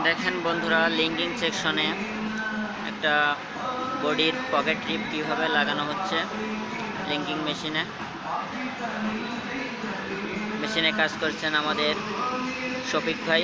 দেখেন বন্ধুরা, লিঙ্কিং সেকশনে একটা বডির পকেট রিপ কীভাবে লাগানো হচ্ছে। লিঙ্কিং মেশিনে কাজ করছেন আমাদের শফিক ভাই।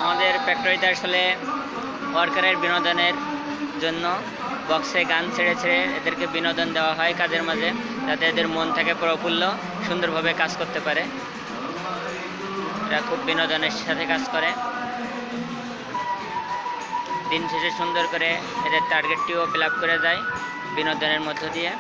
আমাদের ফ্যাক্টরিতে আসলে ওয়ার্কারের বিনোদনের জন্য বক্সে গান ছেড়ে ছেড়ে এদেরকে বিনোদন দেওয়া হয় কাজের মাঝে, যাতে এদের মন থেকে প্রফুল্ল সুন্দরভাবে কাজ করতে পারে। এরা খুব বিনোদনের সাথে কাজ করে। দিন শেষে সুন্দর করে এদের টার্গেটটিও ফিল আপ করে যায় বিনোদনের মধ্য দিয়ে।